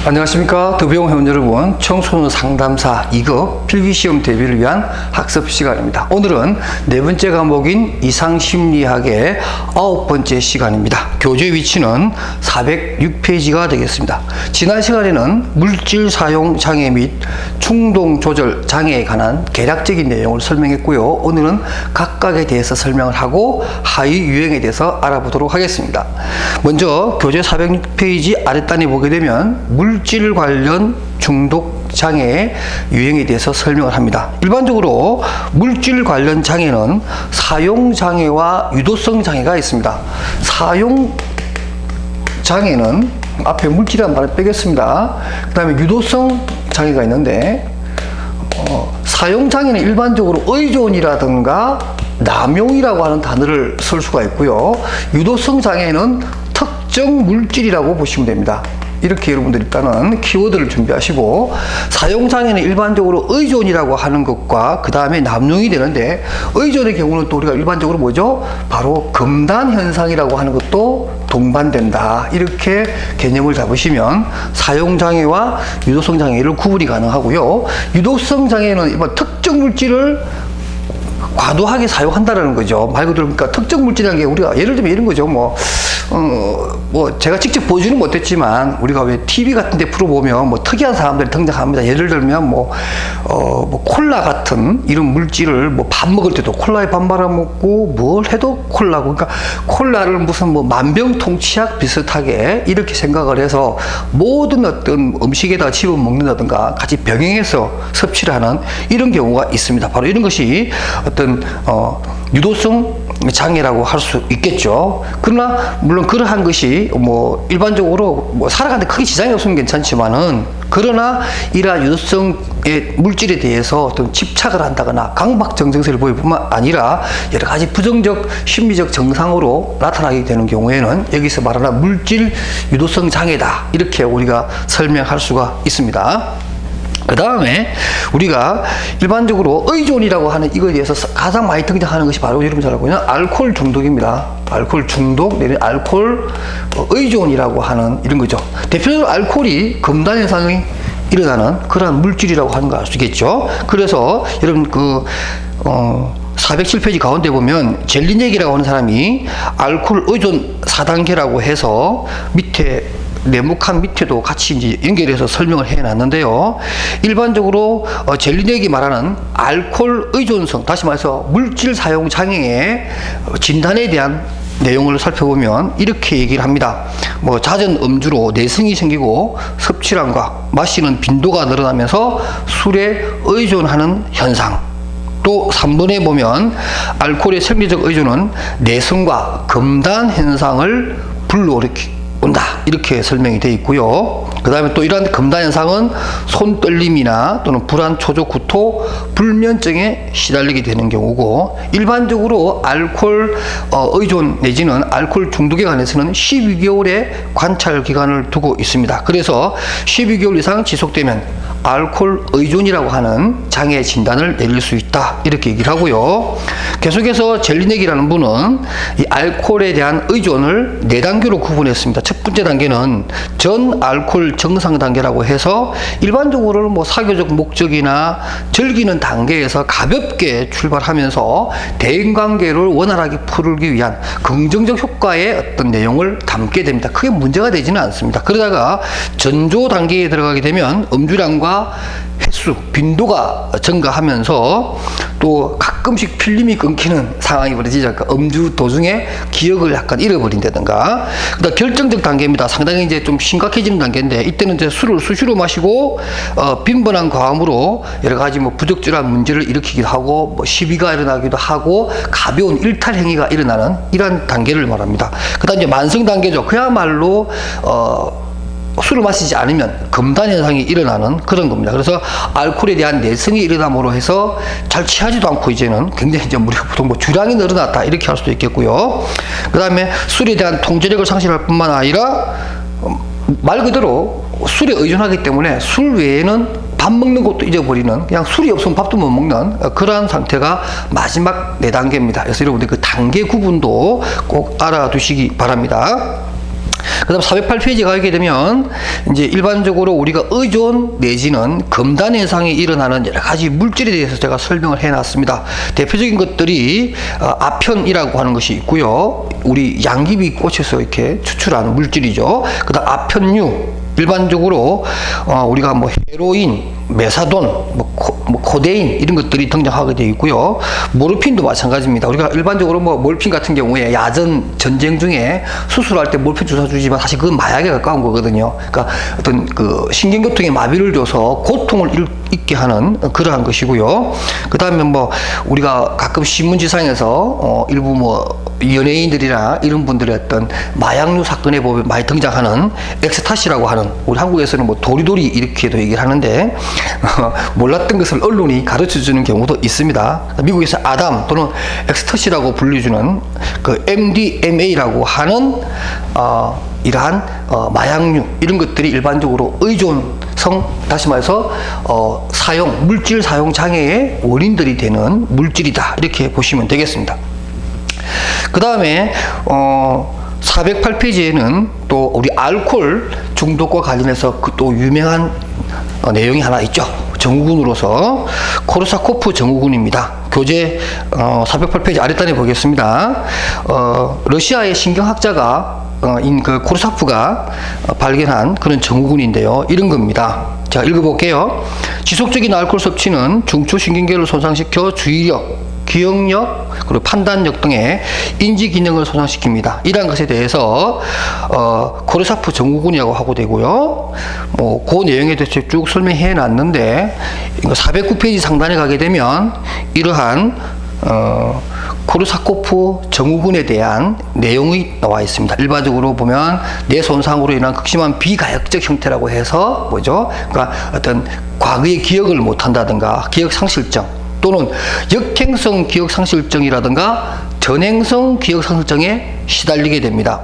안녕하십니까. 더비용 회원 여러분, 청소년 상담사 2급 필기시험 대비를 위한 학습 시간입니다. 오늘은 네 번째 과목인 이상심리학의 9번째 시간입니다. 교재 위치는 406페이지가 되겠습니다. 지난 시간에는 물질 사용 장애 및 충동 조절 장애에 관한 개략적인 내용을 설명했고요. 오늘은 각각에 대해서 설명을 하고 하위 유형에 대해서 알아보도록 하겠습니다. 먼저 교재 406페이지 아랫단에 보게 되면 물질 관련 중독 장애의 유형에 대해서 설명을 합니다. 일반적으로 물질 관련 장애는 사용 장애와 유도성 장애가 있습니다. 사용 장애는 앞에 물질이라는 말을 빼겠습니다. 그 다음에 유도성 장애가 있는데 사용 장애는 일반적으로 의존이라든가 남용이라고 하는 단어를 쓸 수가 있고요. 유도성 장애는 특정 물질이라고 보시면 됩니다. 이렇게 여러분들 일단은 키워드를 준비하시고, 사용장애는 일반적으로 의존이라고 하는 것과 그 다음에 남용이 되는데, 의존의 경우는 또 우리가 일반적으로 뭐죠? 바로 금단 현상이라고 하는 것도 동반된다. 이렇게 개념을 잡으시면 사용장애와 유도성 장애를 구분이 가능하고요. 유도성 장애는 일반 특정 물질을 과도하게 사용한다는 거죠. 말 그대로 그러니까 특정 물질이라는 게 우리가 예를 들면 이런 거죠. 제가 직접 보지는 못했지만 우리가 왜 TV 같은 데 프로 보면 특이한 사람들이 등장합니다. 예를 들면 콜라 같은 이런 물질을 밥 먹을 때도 콜라에 밥 말아 먹고 뭘 해도 콜라고, 그러니까 콜라를 무슨 만병통치약 비슷하게 이렇게 생각을 해서 모든 어떤 음식에다 집어 먹는다든가 같이 병행해서 섭취를 하는 이런 경우가 있습니다. 바로 이런 것이 어떤 유도성 장애라고 할 수 있겠죠. 그러나 물론 그러한 것이 일반적으로 살아가는데 크게 지장이 없으면 괜찮지만은, 그러나 이러한 유도성의 물질에 대해서 어떤 집착을 한다거나 강박정정세를 보일 뿐만 아니라 여러 가지 부정적 심리적 증상으로 나타나게 되는 경우에는 여기서 말하는 물질 유도성 장애다, 이렇게 우리가 설명할 수가 있습니다. 그 다음에 우리가 일반적으로 의존이라고 하는 이거에 대해서 가장 많이 등장하는 것이 바로 여러분 잘 알고 있는 알코올 중독입니다. 알코올 중독 내지는 알코올 의존이라고 하는 이런 거죠. 대표적으로 알코올이 금단 현상이 일어나는 그러한 물질이라고 하는 거 알 수 있겠죠. 그래서 여러분 407페이지 가운데 보면 젤리넥이라고 하는 사람이 알코올 의존 4단계라고 해서 밑에 네모칸 밑에도 같이 이제 연결해서 설명을 해놨는데요. 일반적으로 젤리넥이 말하는 알코올 의존성, 다시 말해서 물질 사용 장애의 진단에 대한 내용을 살펴보면 이렇게 얘기를 합니다. 잦은 음주로 내성이 생기고 섭취량과 마시는 빈도가 늘어나면서 술에 의존하는 현상. 또 3번에 보면 알코올의 생리적 의존은 내성과 금단 현상을 불러일으키고 온다, 이렇게 설명이 되어 있고요. 그 다음에 또 이러한 금단 현상은 손 떨림이나 또는 불안, 초조, 구토, 불면증에 시달리게 되는 경우고, 일반적으로 알코올 의존 내지는 알코올 중독에 관해서는 12개월의 관찰 기간을 두고 있습니다. 그래서 12개월 이상 지속되면 알코올 의존이라고 하는 장애 진단을 내릴 수 있다, 이렇게 얘기를 하고요. 계속해서 젤리넥이라는 분은 이 알코올에 대한 의존을 4단계로 구분했습니다. 첫 번째 단계는 전 알코올 정상 단계라고 해서 일반적으로는 사교적 목적이나 즐기는 단계에서 가볍게 출발하면서 대인관계를 원활하게 풀기 위한 긍정적 효과의 어떤 내용을 담게 됩니다. 크게 문제가 되지는 않습니다. 그러다가 전조 단계에 들어가게 되면 음주량과 횟수, 빈도가 증가하면서 또 가끔씩 필름이 끊기는 상황이 벌어지죠. 그러니까 음주 도중에 기억을 약간 잃어버린다든가. 그다음 결정적 단계입니다. 상당히 이제 좀 심각해지는 단계인데, 이때는 이제 술을 수시로 마시고 빈번한 과음으로 여러 가지 부적절한 문제를 일으키기도 하고 시비가 일어나기도 하고 가벼운 일탈 행위가 일어나는 이러한 단계를 말합니다. 그다음 이제 만성 단계죠. 그야말로 술을 마시지 않으면 금단 현상이 일어나는 그런 겁니다. 그래서 알코올에 대한 내성이 일어남으로 해서 잘 취하지도 않고 이제는 굉장히 이제 우리가 보통 주량이 늘어났다, 이렇게 할 수도 있겠고요. 그 다음에 술에 대한 통제력을 상실할 뿐만 아니라 말 그대로 술에 의존하기 때문에 술 외에는 밥 먹는 것도 잊어버리는, 그냥 술이 없으면 밥도 못 먹는 그러한 상태가 마지막 4단계입니다. 그래서 여러분들 그 단계 구분도 꼭 알아두시기 바랍니다. 그다음 408페이지 가게 되면 이제 일반적으로 우리가 의존 내지는 검단 현상이 일어나는 여러 가지 물질에 대해서 제가 설명을 해놨습니다. 대표적인 것들이 아편이라고 하는 것이 있고요. 우리 양귀비 꽃에서 이렇게 추출하는 물질이죠. 그다음 아편류, 일반적으로 우리가 뭐 헤로인, 메사돈, 뭐 코데인 이런 것들이 등장하게 되어 있고요. 모르핀도 마찬가지입니다. 우리가 일반적으로 뭐 몰핀 같은 경우에 야전 전쟁 중에 수술할 때 몰핀 주사 주지만 사실 그건 마약에 가까운 거거든요. 그러니까 어떤 그 신경계통에 마비를 줘서 고통을 있게 하는 그러한 것이고요. 그 다음에 뭐 우리가 가끔 신문지상에서 일부 뭐 연예인들이나 이런 분들의 어떤 마약류 사건에 보면 많이 등장하는 엑스타시라고 하는, 우리 한국에서는 뭐 도리도리 이렇게도 얘기를 하는데 몰랐던 것을 언론이 가르쳐 주는 경우도 있습니다. 미국에서 아담 또는 엑스타시라고 불려주는 그 MDMA라고 하는 이러한 마약류 이런 것들이 일반적으로 의존성, 다시 말해서 물질 사용 장애의 원인들이 되는 물질이다, 이렇게 보시면 되겠습니다. 그 다음에 408페이지에는 또 우리 알코올 중독과 관련해서 그 또 유명한 내용이 하나 있죠. 증후군으로서 코르사코프 증후군입니다. 교재 408페이지 아랫단에 보겠습니다. 러시아의 신경학자가 그 코르사프가 발견한 그런 증후군인데요. 이런 겁니다. 제가 읽어볼게요. 지속적인 알코올 섭취는 중추신경계를 손상시켜 주의력, 기억력, 그리고 판단력 등의 인지 기능을 손상시킵니다. 이러한 것에 대해서 코르사프 증후군이라고 하고 되고요. 뭐 그 내용에 대해서 쭉 설명해 놨는데 409페이지 상단에 가게 되면 이러한 코르사코프 증후군에 대한 내용이 나와 있습니다. 일반적으로 보면 뇌 손상으로 인한 극심한 비가역적 형태라고 해서 뭐죠? 그러니까 어떤 과거의 기억을 못한다든가 기억 상실증, 또는 역행성 기억상실증이라든가 전행성 기억상실증에 시달리게 됩니다.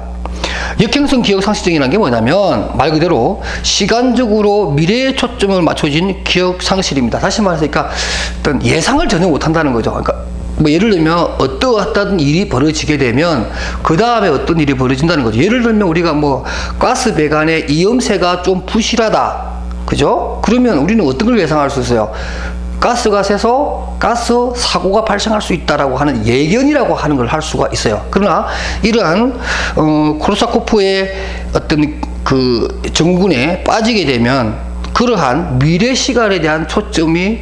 역행성 기억상실증이라는 게 뭐냐면 말 그대로 시간적으로 미래에 초점을 맞춰진 기억상실입니다. 다시 말해서 그러니까 어떤 예상을 전혀 못한다는 거죠. 그러니까 뭐 예를 들면 어떠한 일이 벌어지게 되면 그 다음에 어떤 일이 벌어진다는 거죠. 예를 들면 우리가 뭐 가스 배관의 이음새가 좀 부실하다, 그죠? 그러면 우리는 어떤 걸 예상할 수 있어요? 가스가 새서 가스 사고가 발생할 수 있다라고 하는 예견이라고 하는 걸 할 수가 있어요. 그러나 이러한 코르사코프의 어떤 그 증후군에 빠지게 되면 그러한 미래 시간에 대한 초점이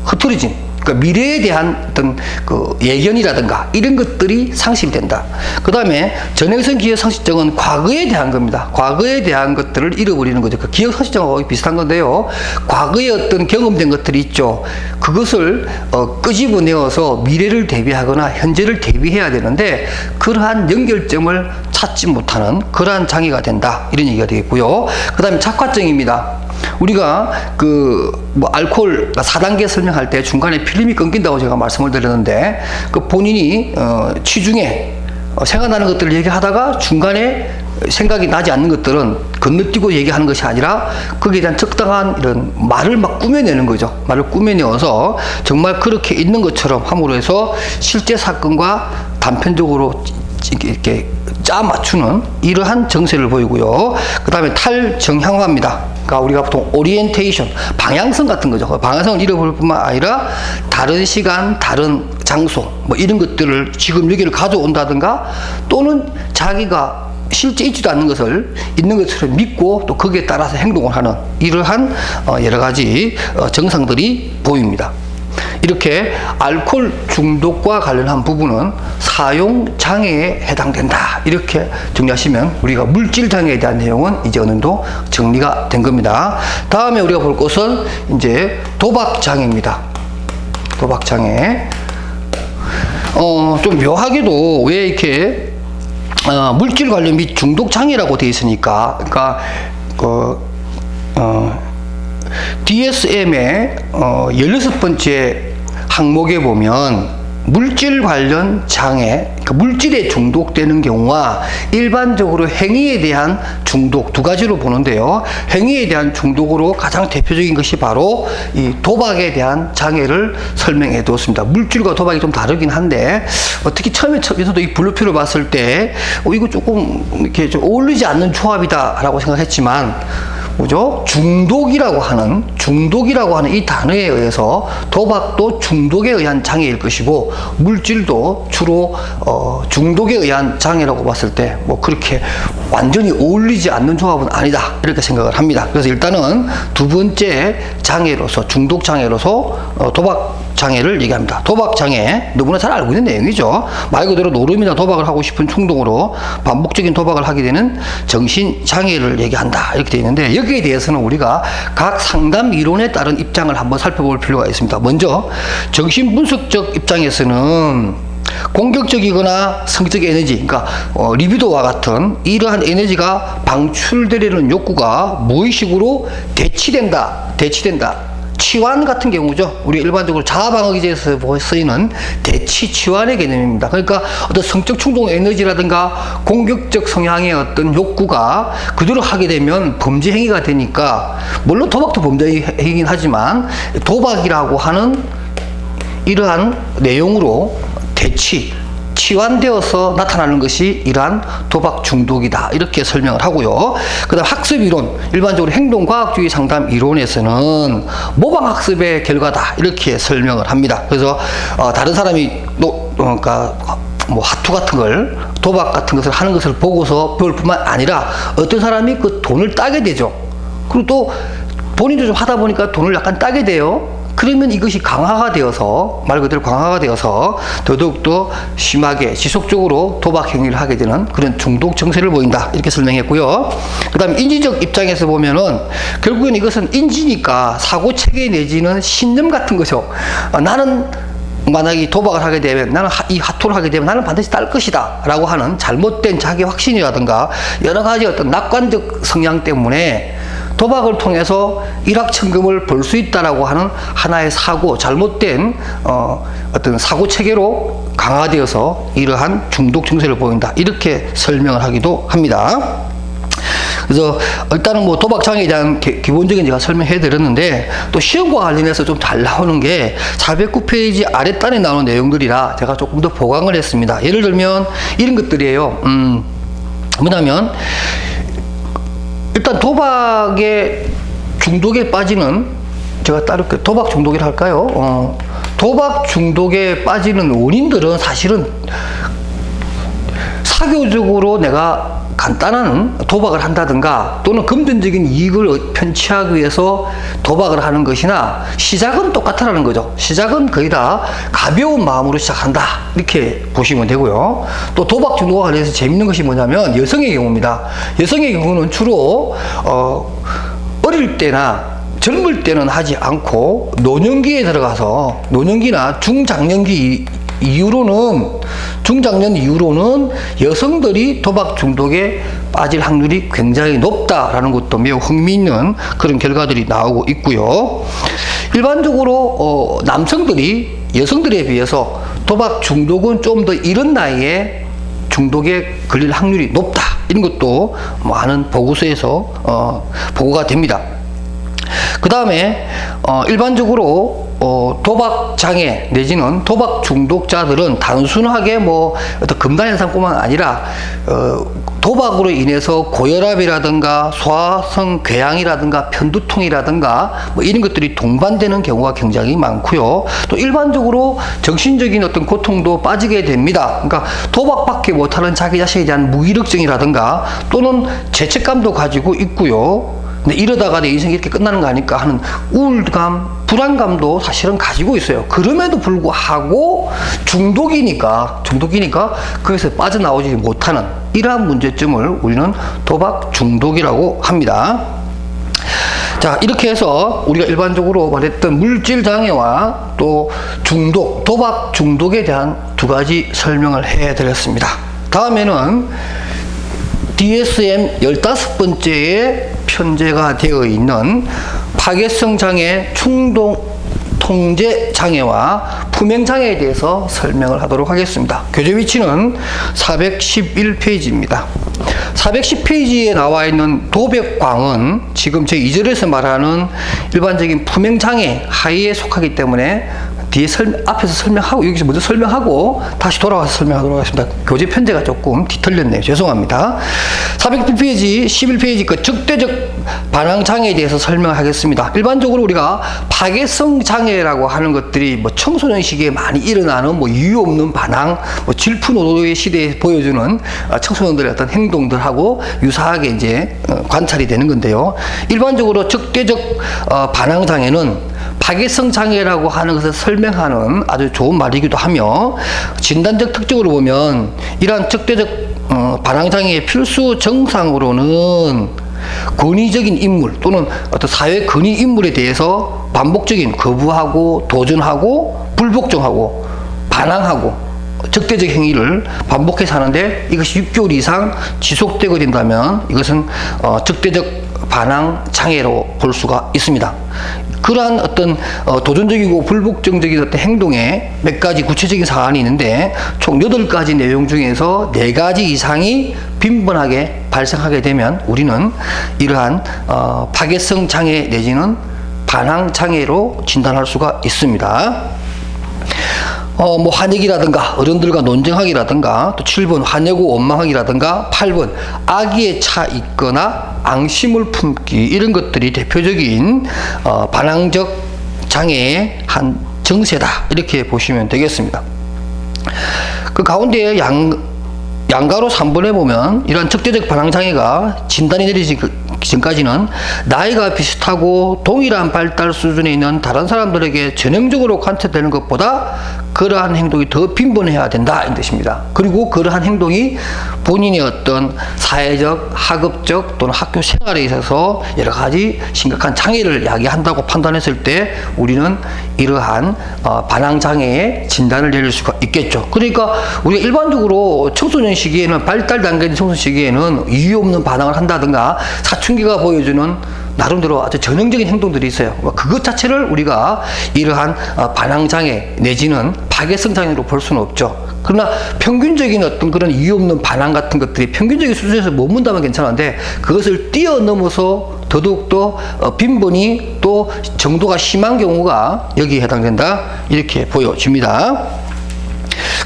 흐트러진, 그러니까 미래에 대한 어떤 그 예견이라든가 이런 것들이 상실된다. 그 다음에 전행성 기억상실증은 과거에 대한 겁니다. 과거에 대한 것들을 잃어버리는 거죠. 그 기억상실증하고 비슷한 건데요. 과거에 어떤 경험된 것들이 있죠. 그것을 끄집어내어서 미래를 대비하거나 현재를 대비해야 되는데 그러한 연결점을 찾지 못하는 그러한 장애가 된다, 이런 얘기가 되겠고요. 그 다음에 착화증입니다. 우리가 뭐 알코올 4단계 설명할 때 중간에 필름이 끊긴다고 제가 말씀을 드렸는데 그 본인이 취중에 생각나는 것들을 얘기하다가 중간에 생각이 나지 않는 것들은 건너뛰고 얘기하는 것이 아니라 거기에 대한 적당한 이런 말을 막 꾸며내는 거죠. 말을 꾸며내어서 정말 그렇게 있는 것처럼 함으로 해서 실제 사건과 단편적으로 이렇게 짜 맞추는 이러한 정세를 보이고요. 그 다음에 탈정향화입니다. 그러니까 우리가 보통 오리엔테이션, 방향성 같은 거죠. 방향성을 잃어버릴 뿐만 아니라 다른 시간, 다른 장소, 뭐 이런 것들을 지금 여기를 가져온다든가 또는 자기가 실제 있지도 않는 것을 있는 것처럼 믿고 또 거기에 따라서 행동을 하는 이러한 여러 가지 증상들이 보입니다. 이렇게 알코올 중독과 관련한 부분은 사용 장애에 해당된다, 이렇게 정리하시면 우리가 물질 장애에 대한 내용은 이제 어느 정도 정리가 된 겁니다. 다음에 우리가 볼 것은 이제 도박 장애입니다. 도박 장애. 좀 묘하게도 왜 이렇게 물질 관련 및 중독 장애라고 되어 있으니까, 그러니까 DSM의 16번째 항목에 보면 물질 관련 장애, 그러니까 물질에 중독되는 경우와 일반적으로 행위에 대한 중독 두 가지로 보는데요. 행위에 대한 중독으로 가장 대표적인 것이 바로 이 도박에 대한 장애를 설명해 두었습니다. 물질과 도박이 좀 다르긴 한데 특히 처음에서도 이 분류표를 봤을 때 이거 조금 이렇게 좀 어울리지 않는 조합이다라고 생각했지만 뭐죠? 중독이라고 하는 이 단어에 의해서 도박도 중독에 의한 장애일 것이고 물질도 주로 중독에 의한 장애라고 봤을 때 뭐 그렇게 완전히 어울리지 않는 조합은 아니다 이렇게 생각을 합니다. 그래서 일단은 두 번째 장애로서 중독 장애로서 도박 장애를 얘기합니다. 도박 장애 너무나 잘 알고 있는 내용이죠. 말 그대로 노름이나 도박을 하고 싶은 충동으로 반복적인 도박을 하게 되는 정신 장애를 얘기한다 이렇게 되어 있는데 여기에 대해서는 우리가 각 상담 이론에 따른 입장을 한번 살펴볼 필요가 있습니다. 먼저 정신분석적 입장에서는 공격적이거나 성적 에너지, 그러니까 리비도와 같은 이러한 에너지가 방출되려는 욕구가 무의식으로 대치된다. 치환 같은 경우죠. 우리 일반적으로 자아방어기제에서 쓰이는 대치 치환의 개념입니다. 그러니까 어떤 성적 충동 에너지라든가 공격적 성향의 어떤 욕구가 그대로 하게 되면 범죄 행위가 되니까, 물론 도박도 범죄 행위이긴 하지만 도박이라고 하는 이러한 내용으로 치환되어서 나타나는 것이 이러한 도박 중독이다 이렇게 설명을 하고요. 그 다음 학습이론, 일반적으로 행동과학주의 상담 이론에서는 모방학습의 결과다 이렇게 설명을 합니다. 그래서 다른 사람이 그러니까 뭐 하투 같은 걸, 도박 같은 것을 하는 것을 보고서 배울 뿐만 아니라 어떤 사람이 그 돈을 따게 되죠. 그리고 또 본인도 좀 하다 보니까 돈을 약간 따게 돼요. 그러면 이것이 강화가 되어서, 말 그대로 강화가 되어서 더더욱더 심하게 지속적으로 도박 행위를 하게 되는 그런 중독 증세를 보인다 이렇게 설명했고요. 그 다음에 인지적 입장에서 보면은 결국엔 이것은 인지니까 사고 체계 내지는 신념 같은 거죠. 나는 만약에 도박을 하게 되면, 나는 이 하토를 하게 되면 나는 반드시 딸 것이다 라고 하는 잘못된 자기 확신이라든가 여러 가지 어떤 낙관적 성향 때문에 도박을 통해서 일확천금을 벌 수 있다라고 하는 하나의 사고, 잘못된 어떤 사고 체계로 강화되어서 이러한 중독 증세를 보인다 이렇게 설명을 하기도 합니다. 그래서 일단은 뭐 도박 장애에 대한 기본적인 제가 설명해 드렸는데, 또 시험과 관련해서 좀 잘 나오는 게 409페이지 아랫단에 나오는 내용들이라 제가 조금 더 보강을 했습니다. 예를 들면 이런 것들이에요. 뭐냐면 일단 도박의 중독에 빠지는, 제가 따로 도박 중독이라 할까요? 도박 중독에 빠지는 원인들은 사실은 사교적으로 내가 간단한 도박을 한다든가 또는 금전적인 이익을 편취하기 위해서 도박을 하는 것이나, 시작은 똑같다라는 거죠. 시작은 거의 다 가벼운 마음으로 시작한다 이렇게 보시면 되고요. 또 도박 중독과 관련해서 재밌는 것이 뭐냐면 여성의 경우입니다. 여성의 경우는 주로 어릴 때나 젊을 때는 하지 않고 노년기에 들어가서, 노년기나 중장년기 이후로는 여성들이 도박 중독에 빠질 확률이 굉장히 높다라는 것도 매우 흥미있는 그런 결과들이 나오고 있고요. 일반적으로 남성들이 여성들에 비해서 도박 중독은 좀 더 이른 나이에 중독에 걸릴 확률이 높다 이런 것도 많은 보고서에서 보고가 됩니다. 그 다음에 일반적으로 도박 장애 내지는 도박 중독자들은 단순하게 뭐 어떤 금단 현상뿐만 아니라 도박으로 인해서 고혈압이라든가 소화성 궤양이라든가 편두통이라든가 뭐 이런 것들이 동반되는 경우가 굉장히 많고요. 또 일반적으로 정신적인 어떤 고통도 빠지게 됩니다. 그러니까 도박밖에 못하는 자기 자신에 대한 무기력증이라든가 또는 죄책감도 가지고 있고요. 근데 이러다가 내 인생이 이렇게 끝나는 거 아닐까 하는 우울감, 불안감도 사실은 가지고 있어요. 그럼에도 불구하고 중독이니까 거기서 빠져나오지 못하는 이러한 문제점을 우리는 도박 중독이라고 합니다. 자, 이렇게 해서 우리가 일반적으로 말했던 물질 장애와 또 중독, 도박 중독에 대한 두 가지 설명을 해드렸습니다. 다음에는 DSM 15번째에 편제가 되어 있는 파괴성 장애 충동 통제 장애와 품행 장애에 대해서 설명을 하도록 하겠습니다. 교재 위치는 411페이지입니다. 410페이지에 나와 있는 도벽광은 지금 제 2절에서 말하는 일반적인 품행 장애 하위에 속하기 때문에 앞에서 설명하고, 여기서 먼저 설명하고 다시 돌아와서 설명하도록 하겠습니다. 교재 편제가 조금 뒤틀렸네요. 죄송합니다. 400페이지, 11페이지 그 적대적 반항 장애에 대해서 설명하겠습니다. 일반적으로 우리가 파괴성 장애라고 하는 것들이 뭐 청소년 시기에 많이 일어나는 뭐 이유 없는 반항, 뭐 질풍노도의 시대에 보여주는 청소년들의 어떤 행동들하고 유사하게 이제 관찰이 되는 건데요. 일반적으로 적대적 반항 장애는 파괴성 장애라고 하는 것을 설명하는 아주 좋은 말이기도 하며, 진단적 특징으로 보면 이러한 적대적 반항 장애의 필수 정상으로는 권위적인 인물 또는 어떤 사회 권위 인물에 대해서 반복적인 거부하고 도전하고 불복종하고 반항하고 적대적 행위를 반복해서 하는데, 이것이 6개월 이상 지속되게 된다면 이것은 적대적 반항 장애로 볼 수가 있습니다. 그러한 어떤 도전적이고 불복종적인 어떤 행동에 몇 가지 구체적인 사안이 있는데, 총 8가지 내용 중에서 4가지 이상이 빈번하게 발생하게 되면 우리는 이러한 파괴성 장애 내지는 반항 장애로 진단할 수가 있습니다. 뭐 환역이라든가 어른들과 논쟁하기라든가, 또 7번 화내고 원망하기라든가, 8번 악의에 차 있거나 앙심을 품기, 이런 것들이 대표적인 반항적 장애의 한 정세다, 이렇게 보시면 되겠습니다. 그 가운데 양가로 3번에 보면 이러한 적대적 반항 장애가 진단이 내려지기 전까지는 나이가 비슷하고 동일한 발달 수준에 있는 다른 사람들에게 전형적으로 관찰되는 것보다 그러한 행동이 더 빈번해야 된다, 이 뜻입니다. 그리고 그러한 행동이 본인의 어떤 사회적, 학업적 또는 학교 생활에 있어서 여러 가지 심각한 장애를 야기한다고 판단했을 때 우리는 이러한 반항 장애의 진단을 내릴 수가 있겠죠. 그러니까 우리가 일반적으로 청소년 시기에는, 발달 단계인 청소년 시기에는 이유 없는 반항을 한다든가 사춘기가 보여주는 나름대로 아주 전형적인 행동들이 있어요. 그것 자체를 우리가 이러한 반항 장애 내지는 파괴성 장애로 볼 수는 없죠. 그러나 평균적인 어떤 그런 이유 없는 반항 같은 것들이 평균적인 수준에서 머문다면 괜찮은데, 그것을 뛰어넘어서 더더욱더 빈번히 또 정도가 심한 경우가 여기에 해당된다, 이렇게 보여집니다.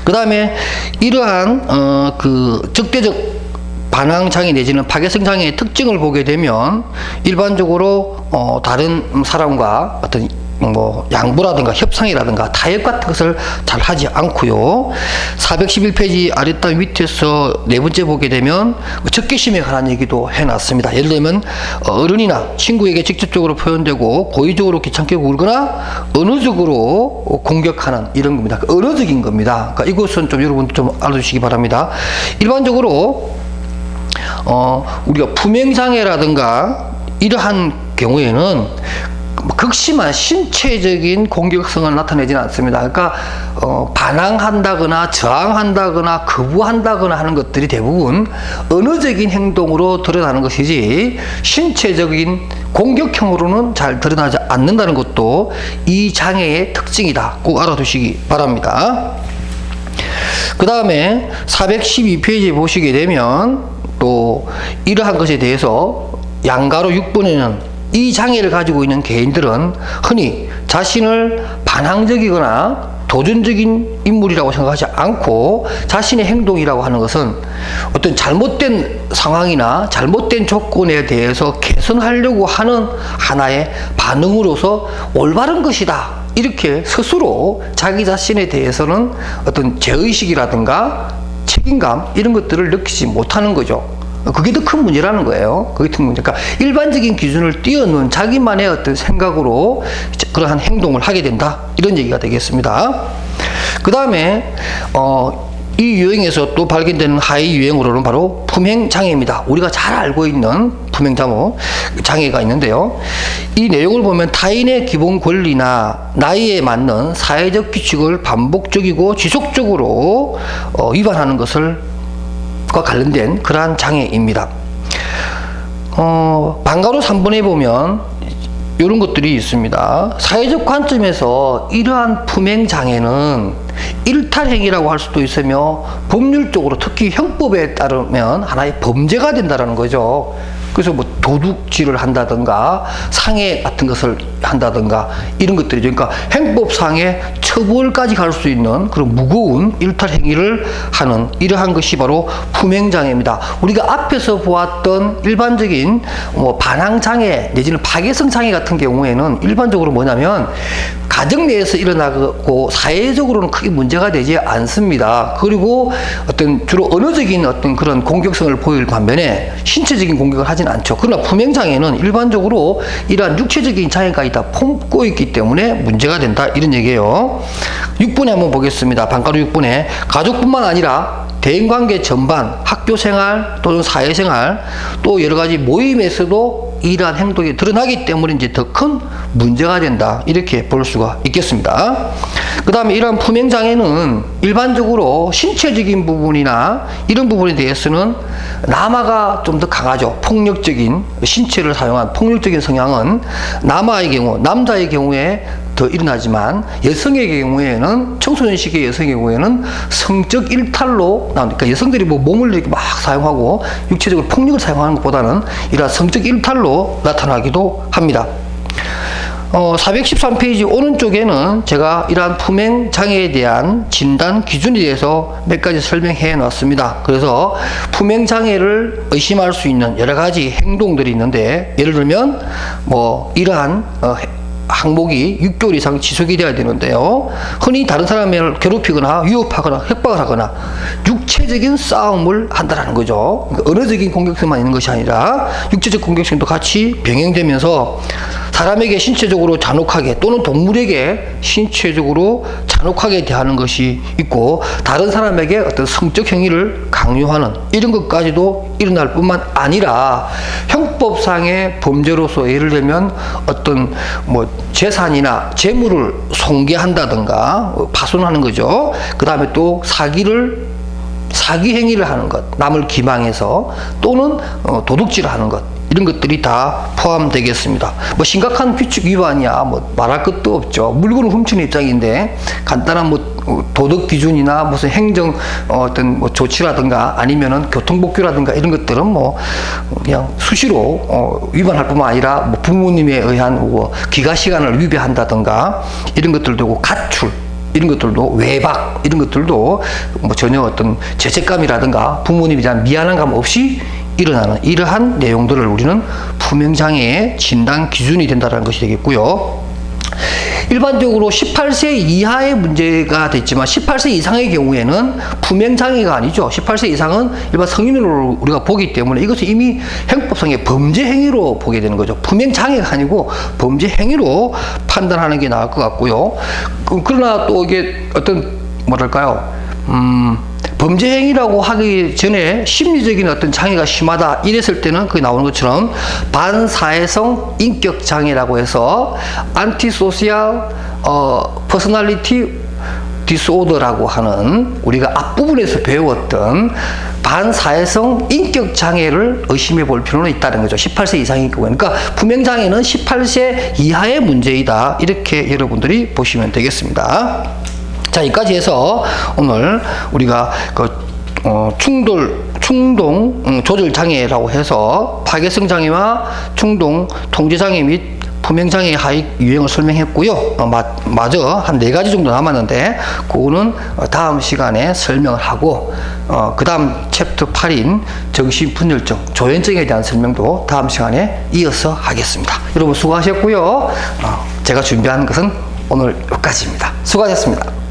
그 다음에 이러한 그 적대적 반항 장애 내지는 파괴성 장애의 특징을 보게 되면 일반적으로 다른 사람과 어떤 뭐 양보라든가 협상이라든가 타협 같은 것을 잘 하지 않고요. 411페이지 아랫단 밑에서 4번째 보게 되면 적개심에 관한 얘기도 해놨습니다. 예를 들면 어른이나 친구에게 직접적으로 표현되고 고의적으로 귀찮게 굴거나 언어적으로 공격하는 이런 겁니다. 언어적인 겁니다. 그러니까 이것은 좀 여러분 좀 알아두시기 바랍니다. 일반적으로 우리가 품행장애라든가 이러한 경우에는 극심한 신체적인 공격성을 나타내지는 않습니다. 그러니까 반항한다거나 저항한다거나 거부한다거나 하는 것들이 대부분 언어적인 행동으로 드러나는 것이지 신체적인 공격형으로는 잘 드러나지 않는다는 것도 이 장애의 특징이다. 꼭 알아두시기 바랍니다. 그 다음에 412페이지에 보시게 되면 또 이러한 것에 대해서 양가로 6번에는 이 장애를 가지고 있는 개인들은 흔히 자신을 반항적이거나 도전적인 인물이라고 생각하지 않고 자신의 행동이라고 하는 것은 어떤 잘못된 상황이나 잘못된 조건에 대해서 개선하려고 하는 하나의 반응으로서 올바른 것이다, 이렇게 스스로 자기 자신에 대해서는 어떤 죄의식이라든가 책임감 이런 것들을 느끼지 못하는 거죠. 그게 더 큰 문제라는 거예요. 그게 큰 문제. 그러니까 일반적인 기준을 뛰어넘은 자기만의 어떤 생각으로 그러한 행동을 하게 된다, 이런 얘기가 되겠습니다. 그 다음에 이 유형에서 또 발견되는 하위 유형으로는 바로 품행장애입니다. 우리가 잘 알고 있는 품행장애가 있는데요. 이 내용을 보면 타인의 기본 권리나 나이에 맞는 사회적 규칙을 반복적이고 지속적으로 위반하는 것을 과 관련된 그러한 장애입니다. 방가로 3번에 보면 이런 것들이 있습니다. 사회적 관점에서 이러한 품행장애는 일탈행위라고 할 수도 있으며 법률적으로 특히 형법에 따르면 하나의 범죄가 된다는 거죠. 그래서 뭐 도둑질을 한다든가 상해 같은 것을 한다든가 이런 것들이죠. 그러니까 행법상의 처벌까지 갈 수 있는 그런 무거운 일탈 행위를 하는 이러한 것이 바로 품행장애입니다. 우리가 앞에서 보았던 일반적인 뭐 반항장애 내지는 파괴성 장애 같은 경우에는 일반적으로 뭐냐면 가정 내에서 일어나고 사회적으로는 크게 문제가 되지 않습니다. 그리고 어떤 주로 언어적인 어떤 그런 공격성을 보일 반면에 신체적인 공격을 하진 않죠. 그러나 품행장애는 일반적으로 이러한 육체적인 장애가 다 품고 있기 때문에 문제가 된다 이런 얘기예요. 6번에 한번 보겠습니다. 반가루 6번에 가족뿐만 아니라 대인관계 전반, 학교생활 또는 사회생활 또 여러 가지 모임에서도 이러한 행동이 드러나기 때문에 이제 더 큰 문제가 된다 이렇게 볼 수가 있겠습니다. 그 다음에 이러한 품행장애는 일반적으로 신체적인 부분이나 이런 부분에 대해서는 남아가 좀 더 강하죠. 폭력적인 신체를 사용한 폭력적인 성향은 남아의 경우, 남자의 경우에 더 일어나지만 여성의 경우에는 청소년 시기의 여성의 경우에는 성적 일탈로 나오니까 그러니까 여성들이 뭐 몸을 이렇게 막 사용하고 육체적으로 폭력을 사용하는 것보다는 이러한 성적 일탈로 나타나기도 합니다. 413페이지 오른쪽에는 제가 이러한 품행 장애에 대한 진단 기준에 대해서 몇 가지 설명해 놨습니다. 그래서 품행 장애를 의심할 수 있는 여러 가지 행동들이 있는데 예를 들면 뭐 이러한 항목이 6개월 이상 지속이 되어야 되는데요. 흔히 다른 사람을 괴롭히거나 위협하거나 협박을 하거나 육체적인 싸움을 한다는 거죠. 그러니까 언어적인 공격성만 있는 것이 아니라 육체적 공격성도 같이 병행되면서 사람에게 신체적으로 잔혹하게 또는 동물에게 신체적으로 잔혹하게 대하는 것이 있고 다른 사람에게 어떤 성적 행위를 강요하는 이런 것까지도 일어날 뿐만 아니라 형법상의 범죄로서 예를 들면 어떤 뭐 재산이나 재물을 손괴한다든가 파손하는 거죠. 그 다음에 또 사기 행위를 하는 것, 남을 기망해서 또는 도둑질을 하는 것 이런 것들이 다 포함되겠습니다. 뭐 심각한 규칙 위반이야 뭐 말할 것도 없죠. 물건을 훔치는 입장인데 간단한 뭐 도덕 기준이나 무슨 행정 어떤 뭐 조치라든가 아니면은 교통법규라든가 이런 것들은 뭐 그냥 수시로 위반할 뿐만 아니라 뭐 부모님에 의한 뭐 귀가 시간을 위배한다든가 이런 것들도 있고 가출 이런 것들도 외박 이런 것들도 뭐 전혀 어떤 죄책감이라든가 부모님에 대한 미안한 감 없이 일어나는 이러한 내용들을 우리는 품행장애의 진단 기준이 된다는 것이 되겠고요. 일반적으로 18세 이하의 문제가 됐지만 18세 이상의 경우에는 품행장애가 아니죠. 18세 이상은 일반 성인으로 우리가 보기 때문에 이것은 이미 형법상의 범죄 행위로 보게 되는 거죠. 품행장애가 아니고 범죄 행위로 판단하는 게 나을 것 같고요. 그러나 또 이게 어떤 뭐랄까요? 범죄 행위라고 하기 전에 심리적인 어떤 장애가 심하다 이랬을 때는 그게 나오는 것처럼 반사회성 인격 장애라고 해서 안티소시al 퍼스널리티 디스오더라고 하는 우리가 앞부분에서 배웠던 반사회성 인격 장애를 의심해 볼 필요는 있다는 거죠. 18세 이상인 경우에는. 그러니까 품행 장애는 18세 이하의 문제이다. 이렇게 여러분들이 보시면 되겠습니다. 자, 여기까지 해서 오늘 우리가 충동 조절 장애라고 해서 파괴성 장애와 충동 통제 장애 및 품행 장애의 하위 유형을 설명했고요. 마저 한 4가지 정도 남았는데 그거는 다음 시간에 설명을 하고 그 다음 챕터 8인 정신분열증, 조현증에 대한 설명도 다음 시간에 이어서 하겠습니다. 여러분 수고하셨고요. 제가 준비한 것은 오늘 여기까지입니다. 수고하셨습니다.